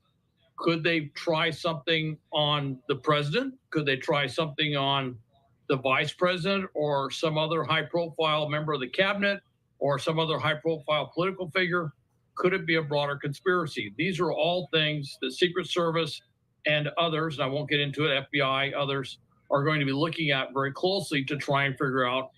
could they try something on the president? Could they try something on the vice president or some other high-profile member of the cabinet or some other high-profile political figure? Could it be a broader conspiracy? These are all things the Secret Service and others, and I won't get into it, FBI, others, are going to be looking at very closely to try and figure out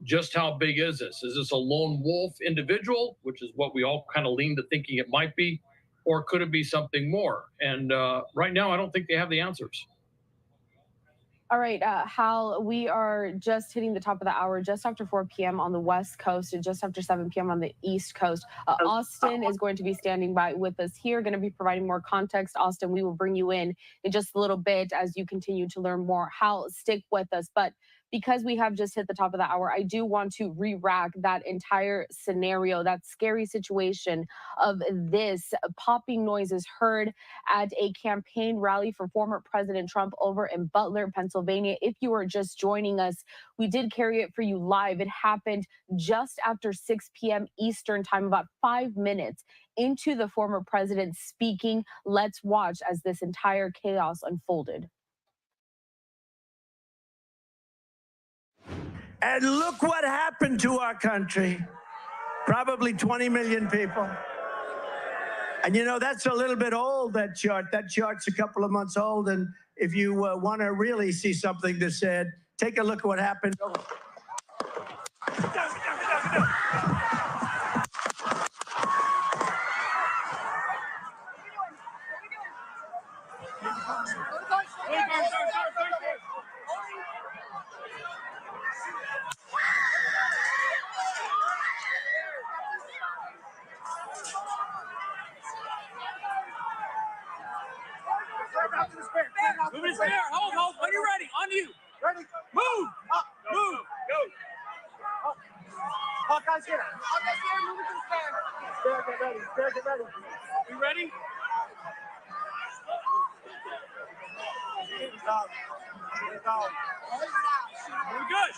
just how big is this? Is this a lone wolf individual, which is what we all kind of lean to thinking it might be, or could it be something more? And right now, I don't think they have the answers. All right, Hal, we are just hitting the top of the hour, just after 4 p.m. on the West Coast and just after 7 p.m. on the East Coast. Austin is going to be standing by with us here, going to be providing more context. Austin, we will bring you in just a little bit as you continue to learn more. Hal, stick with us. But because we have just hit the top of the hour, I do want to re-rack that entire scenario, that scary situation of this popping noises heard at a campaign rally for former President Trump over in Butler, Pennsylvania. If you are just joining us, we did carry it for you live. It happened just after 6 p.m. Eastern time, about 5 minutes into the former president speaking. Let's watch as this entire chaos unfolded. And look what happened to our country. Probably 20 million people. And that's a little bit old, that chart. That chart's a couple of months old. And if you want to really see something that's said, take a look at what happened. Move it there. Hold. When you're ready, on you. Ready? Move. Up. Move. Go. Up, guys here. Up, guys here. Move it to the stand. Get ready. We ready? We're good.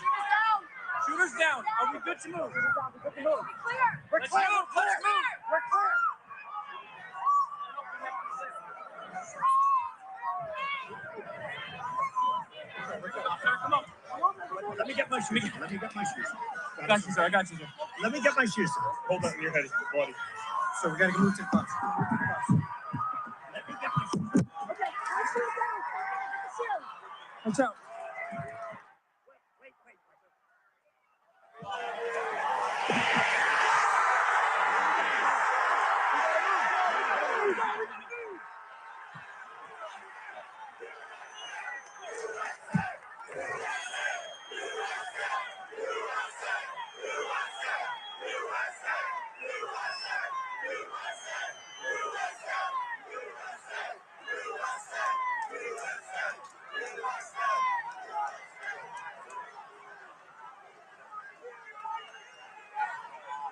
Shooters down. Are we good to move? We're clear. We're clear. Let's move. We're clear. Come on. Let me get my shoes. Let me get my shoes. I got you, sir. I got you, sir. Let me get my shoes, sir. Hold on. Your head is bloody. So we gotta move to the bus. Let me get my shoes. Okay. Watch out.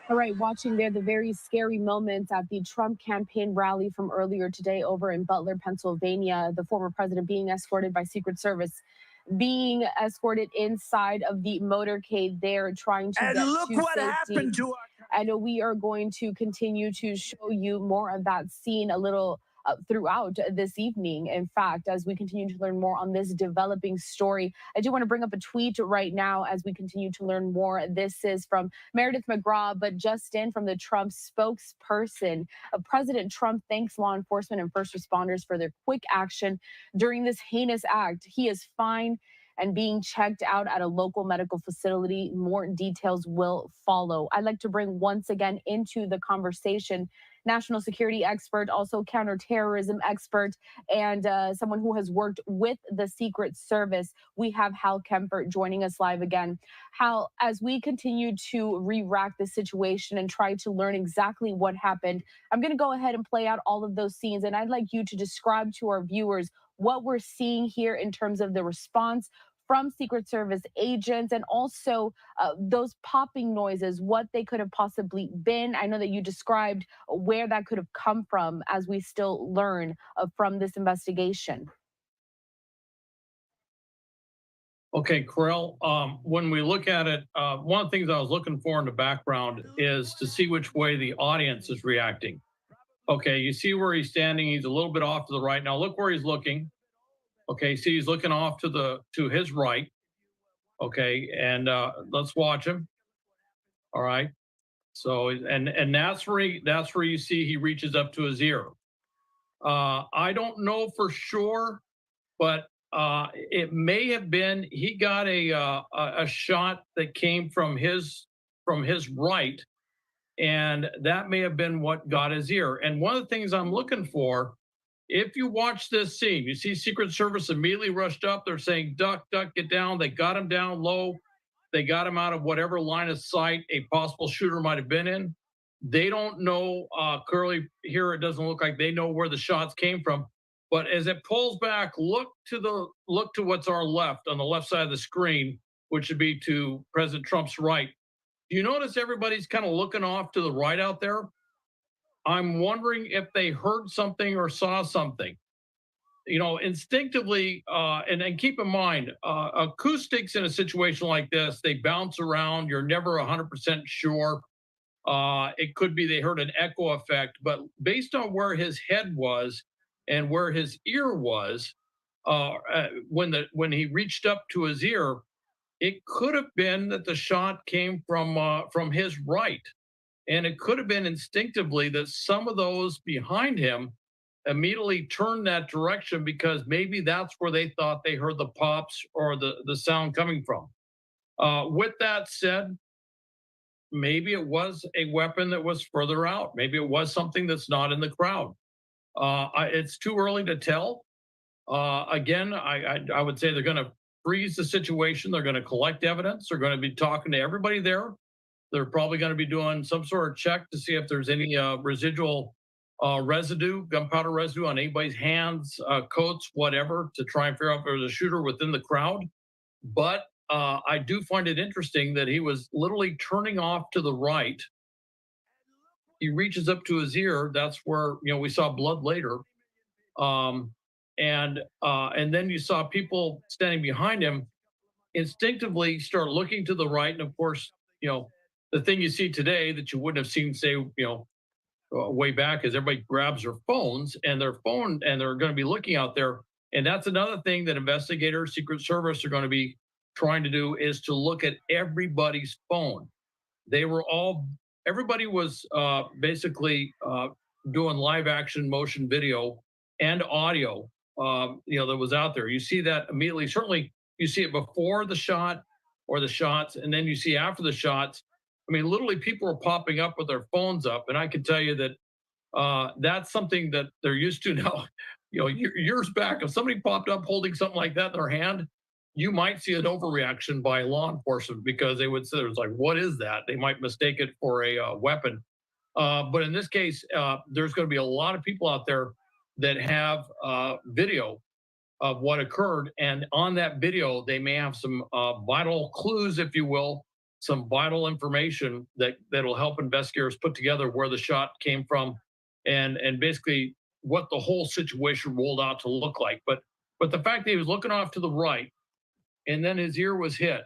All right, watching there the very scary moments at the Trump campaign rally from earlier today over in Butler, Pennsylvania. The former president being escorted by Secret Service, being escorted inside of the motorcade there, trying to And get look to what safety. happened to our And we are going to continue to show you more of that scene a little throughout this evening. In fact, as we continue to learn more on this developing story, I do want to bring up a tweet right now as we continue to learn more. This is from Meredith McGraw, but just in from the Trump spokesperson. President Trump thanks law enforcement and first responders for their quick action during this heinous act. He is fine and being checked out at a local medical facility. More details will follow. I'd like to bring once again into the conversation national security expert, also counterterrorism expert, and someone who has worked with the Secret Service. We have Hal Kemper joining us live again. Hal, as we continue to re-rack the situation and try to learn exactly what happened, I'm going to go ahead and play out all of those scenes, and I'd like you to describe to our viewers what we're seeing here in terms of the response from Secret Service agents, and also those popping noises, what they could have possibly been. I know that you described where that could have come from as we still learn from this investigation. Okay, Corell, when we look at it, one of the things I was looking for in the background is to see which way the audience is reacting. Okay, you see where he's standing. He's a little bit off to the right. Now look where he's looking. Okay, see he's looking off to his right. Okay, and let's watch him. All right. So and that's where you see he reaches up to his ear. I don't know for sure, but it may have been he got a shot that came from his right, and that may have been what got his ear. And one of the things I'm looking for, if you watch this scene, you see Secret Service immediately rushed up. They're saying, duck, duck, get down. They got him down low. They got him out of whatever line of sight a possible shooter might have been in. They don't know, clearly here it doesn't look like they know where the shots came from. But as it pulls back, look to what's our left, on the left side of the screen, which would be to President Trump's right. Do you notice everybody's kind of looking off to the right out there? I'm wondering if they heard something or saw something. You know, instinctively, and keep in mind, acoustics in a situation like this, they bounce around. You're never 100% sure. It could be they heard an echo effect, but based on where his head was and where his ear was, when he reached up to his ear, it could have been that the shot came from his right. And it could have been instinctively that some of those behind him immediately turned that direction because maybe that's where they thought they heard the pops or the sound coming from. With that said, maybe it was a weapon that was further out. Maybe it was something that's not in the crowd. It's too early to tell. Again, I would say they're going to freeze the situation. They're going to collect evidence. They're going to be talking to everybody there. They're probably going to be doing some sort of check to see if there's any residual residue, gunpowder residue on anybody's hands, coats, whatever, to try and figure out if there's a shooter within the crowd. But I do find it interesting that he was literally turning off to the right. He reaches up to his ear. That's where, we saw blood later. and then you saw people standing behind him instinctively start looking to the right. And of course, the thing you see today that you wouldn't have seen, say, way back, is everybody grabs their phones and they're going to be looking out there. And that's another thing that investigators, Secret Service are going to be trying to do, is to look at everybody's phone. Everybody was basically doing live action motion video and audio, that was out there. You see that immediately. Certainly you see it before the shot or the shots, and then you see after the shots. I mean, literally people are popping up with their phones up. And I can tell you that that's something that they're used to now. Years back, if somebody popped up holding something like that in their hand, you might see an overreaction by law enforcement, because they would say, it's like, what is that? They might mistake it for a weapon. But in this case, there's going to be a lot of people out there that have video of what occurred. And on that video, they may have some vital clues, if you will, some vital information that'll help investigators put together where the shot came from and basically what the whole situation rolled out to look like. But the fact that he was looking off to the right and then his ear was hit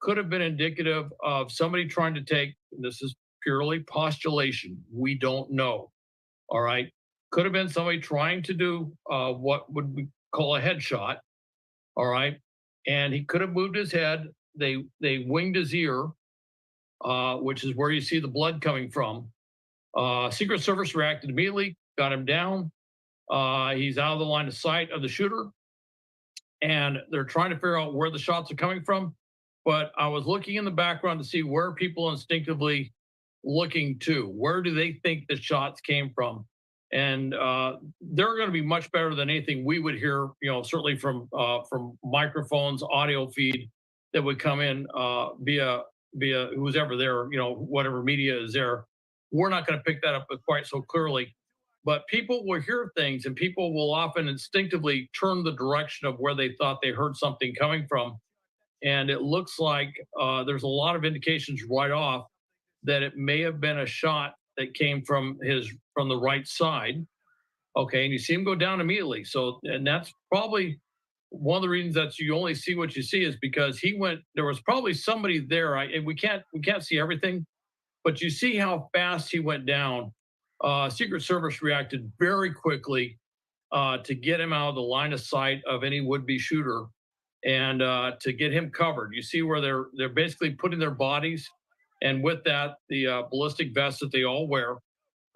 could have been indicative of somebody trying to take, this is purely postulation, we don't know, all right? Could have been somebody trying to do what would we call a headshot, all right? And he could have moved his head. They winged his ear, which is where you see the blood coming from. Secret Service reacted immediately, got him down. He's out of the line of sight of the shooter, and they're trying to figure out where the shots are coming from. But I was looking in the background to see where people instinctively looking to. Where do they think the shots came from? And they're going to be much better than anything we would hear, certainly from microphones, audio feed that would come in via who's ever there, whatever media is there. We're not going to pick that up quite so clearly. But people will hear things, and people will often instinctively turn the direction of where they thought they heard something coming from. And it looks like there's a lot of indications right off that it may have been a shot that came from the right side. Okay, and you see him go down immediately. So, and that's probably one of the reasons that you only see what you see, is because there was probably somebody there. And we can't see everything, but you see how fast he went down. Secret Service reacted very quickly to get him out of the line of sight of any would-be shooter, and to get him covered. You see where they're basically putting their bodies, and with that, the ballistic vests that they all wear,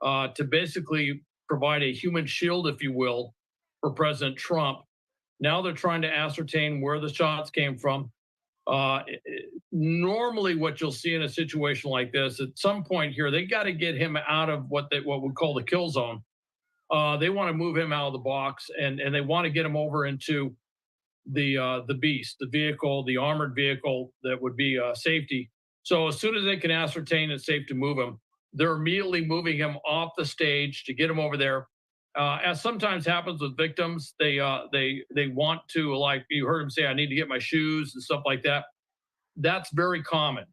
to basically provide a human shield, if you will, for President Trump. Now they're trying to ascertain where the shots came from. Normally what you'll see in a situation like this, at some point here, they got to get him out of what we call the kill zone. They want to move him out of the box, and they want to get him over into the beast, the vehicle, the armored vehicle that would be safety. So as soon as they can ascertain it's safe to move him, they're immediately moving him off the stage to get him over there. As sometimes happens with victims, they want to, like you heard him say, I need to get my shoes and stuff like that. That's very common.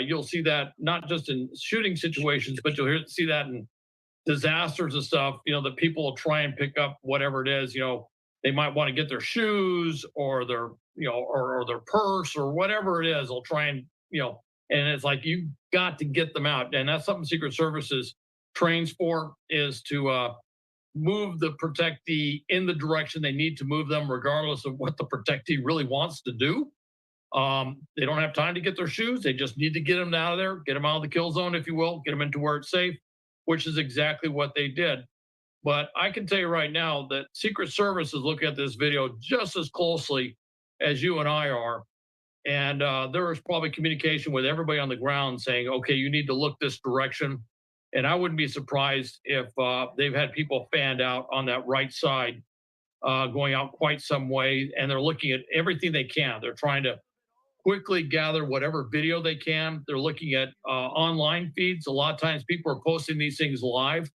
You'll see that not just in shooting situations, but you'll see that in disasters and stuff. That people will try and pick up whatever it is. They might want to get their shoes or their or their purse or whatever it is. They'll try and and it's like, you got to get them out, and that's something Secret Services trains for, is to move the protectee in the direction they need to move them, regardless of what the protectee really wants to do. They don't have time to get their shoes. They just need to get them out of there, get them out of the kill zone, if you will, get them into where it's safe, which is exactly what they did. But I can tell you right now that Secret Service is looking at this video just as closely as you and I are. And there is probably communication with everybody on the ground saying, okay, you need to look this direction. And I wouldn't be surprised if they've had people fanned out on that right side, going out quite some way, and they're looking at everything they can. They're trying to quickly gather whatever video they can. They're looking at online feeds. A lot of times people are posting these things live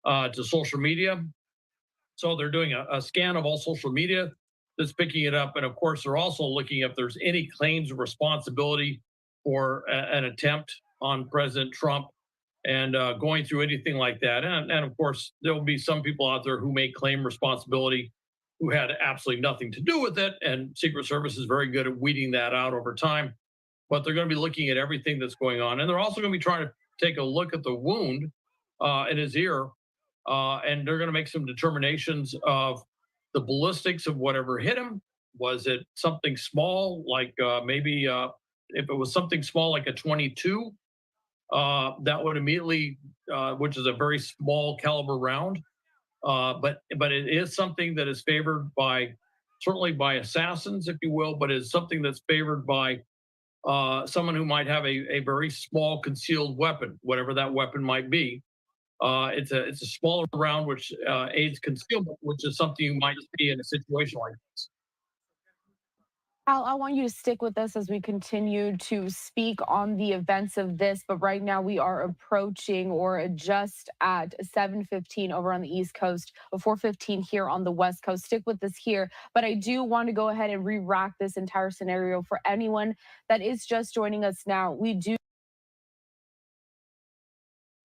to social media. So they're doing a scan of all social media that's picking it up. And of course, they're also looking if there's any claims of responsibility for an attempt on President Trump, and going through anything like that. And of course, there will be some people out there who may claim responsibility who had absolutely nothing to do with it. And Secret Service is very good at weeding that out over time. But they're going to be looking at everything that's going on. And they're also going to be trying to take a look at the wound in his ear. And they're going to make some determinations of the ballistics of whatever hit him. Was it something small, like maybe if it was something small like a 22, that would immediately, which is a very small caliber round. But it is something that is favored by, certainly by assassins, if you will, but is something that's favored by someone who might have a very small concealed weapon, whatever that weapon might be. It's a smaller round which aids concealment, which is something you might see in a situation like this. Al, I want you to stick with us as we continue to speak on the events of this, but right now we are approaching or just at 7:15 over on the East Coast, 4:15 here on the West Coast. Stick with us here, but I do want to go ahead and re-rack this entire scenario for anyone that is just joining us now. We do.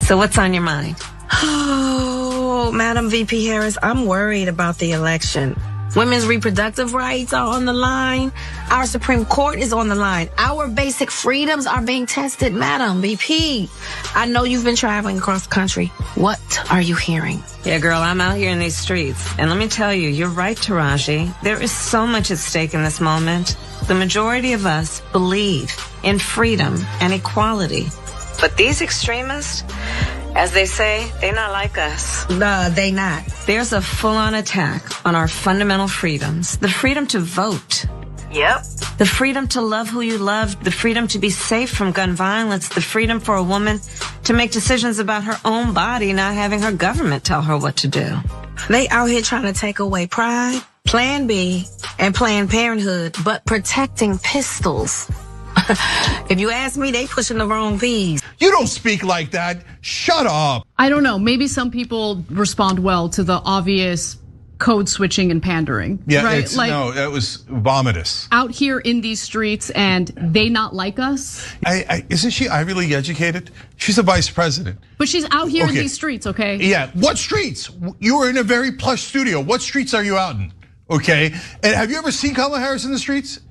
So what's on your mind? Oh, Madam VP Harris, I'm worried about the election. Women's reproductive rights are on the line. Our Supreme Court is on the line. Our basic freedoms are being tested, Madam VP. I know you've been traveling across the country. What are you hearing? Yeah, girl, I'm out here in these streets. And let me tell you, you're right, Taraji. There is so much at stake in this moment. The majority of us believe in freedom and equality. But these extremists, as they say, they're not like us. They not. There's a full-on attack on our fundamental freedoms. The freedom to vote. Yep. The freedom to love who you love. The freedom to be safe from gun violence. The freedom for a woman to make decisions about her own body, not having her government tell her what to do. They out here trying to take away Pride, Plan B, and Planned Parenthood, but protecting pistols. If you ask me, they pushing the wrong P's. You don't speak like that. Shut up. I don't know. Maybe some people respond well to the obvious code switching and pandering. Yeah, right? no, that was vomitous. Out here in these streets and they not like us. Isn't she Ivy League educated? She's a vice president. But she's out here in these streets, okay? Yeah, what streets? You were in a very plush studio. What streets are you out in? Okay, and have you ever seen Kamala Harris in the streets?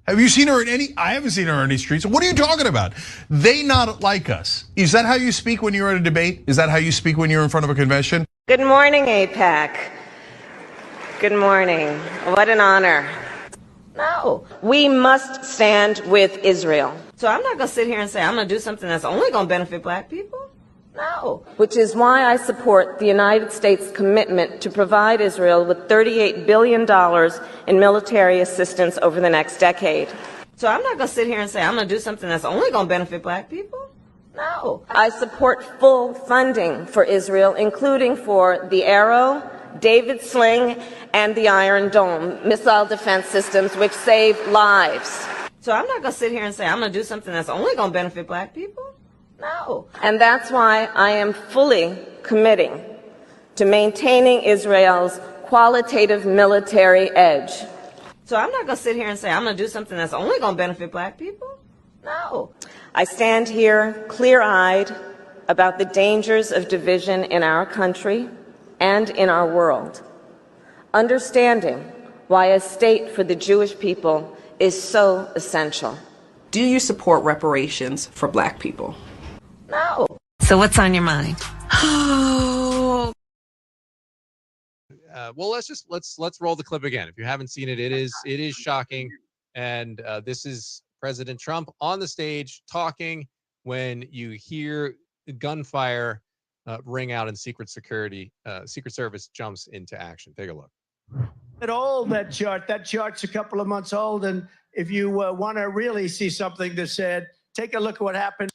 Have you seen her in any? I haven't seen her in any streets. What are you talking about? They not like us. Is that how you speak when you're at a debate? Is that how you speak when you're in front of a convention? Good morning, AIPAC. Good morning. What an honor. No, we must stand with Israel. So I'm not going to sit here and say I'm going to do something that's only going to benefit black people. No. Which is why I support the United States commitment to provide Israel with $38 billion in military assistance over the next decade. So I'm not going to sit here and say I'm going to do something that's only going to benefit black people. No. I support full funding for Israel, including for the Arrow, David Sling, and the Iron Dome missile defense systems, which save lives. So I'm not going to sit here and say I'm going to do something that's only going to benefit black people. No. And that's why I am fully committing to maintaining Israel's qualitative military edge. So I'm not going to sit here and say I'm going to do something that's only going to benefit black people. No. I stand here clear-eyed about the dangers of division in our country and in our world, understanding why a state for the Jewish people is so essential. Do you support reparations for black people? No. So what's on your mind? Oh. Well, let's roll the clip again. If you haven't seen it, it is shocking. And this is President Trump on the stage talking when you hear gunfire ring out and Secret Service jumps into action. Take a look. Old, that chart's a couple of months old, and if you want to really see something that's said, take a look at what happened.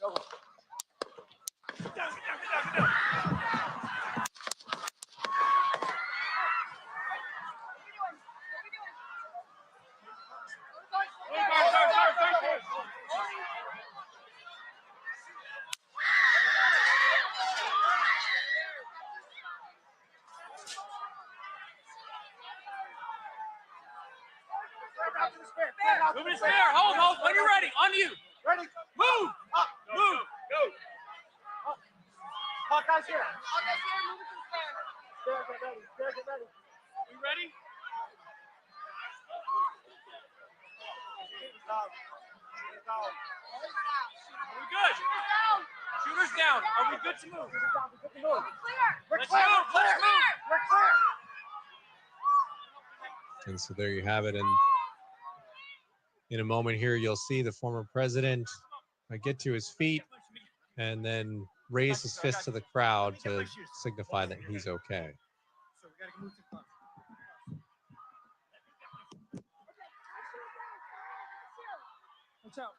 Move it there. Hold. When you're ready, on you. Ready. Move. Up. Move. Go. Hawkeye's here. Hawkeye's here. Move it to the stand. Get ready. We ready? good? Shooters down. Are we good to move? We're clear. We're clear. And so there you have it. And in a moment here, you'll see the former president get to his feet and then raise his fist to the crowd to signify that he's okay. So we gotta move to the Watch out.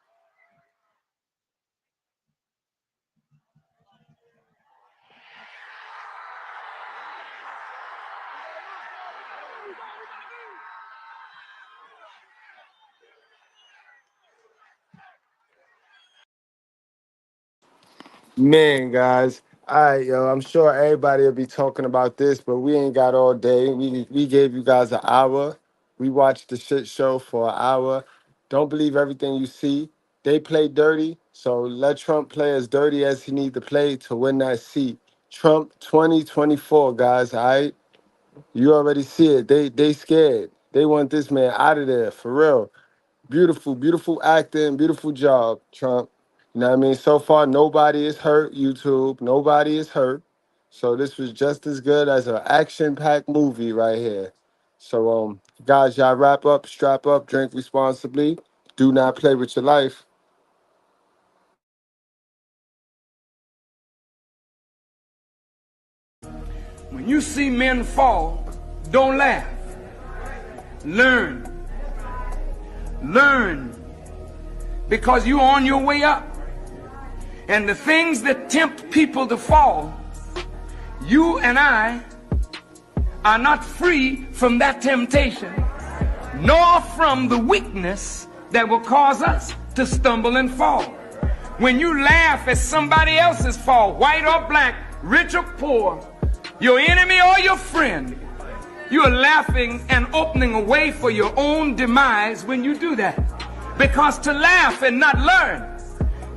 Man, guys. All right, yo. I'm sure everybody will be talking about this, but we ain't got all day. We gave you guys an hour. We watched the shit show for an hour. Don't believe everything you see. They play dirty, so let Trump play as dirty as he need to play to win that seat. Trump 2024, guys. All right. You already see it. They scared. They want this man out of there for real. Beautiful, beautiful acting, beautiful job, Trump. You know what I mean? So far, nobody is hurt, YouTube. Nobody is hurt. So this was just as good as an action-packed movie right here. So, guys, y'all wrap up, strap up, drink responsibly. Do not play with your life. When you see men fall, don't laugh. Learn. Learn. Because you're on your way up. And the things that tempt people to fall, you and I are not free from that temptation, nor from the weakness that will cause us to stumble and fall. When you laugh at somebody else's fall, white or black, rich or poor, your enemy or your friend, you are laughing and opening a way for your own demise when you do that. Because to laugh and not learn,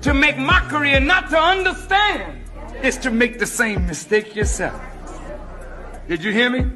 to make mockery and not to understand, is to make the same mistake yourself. Did you hear me?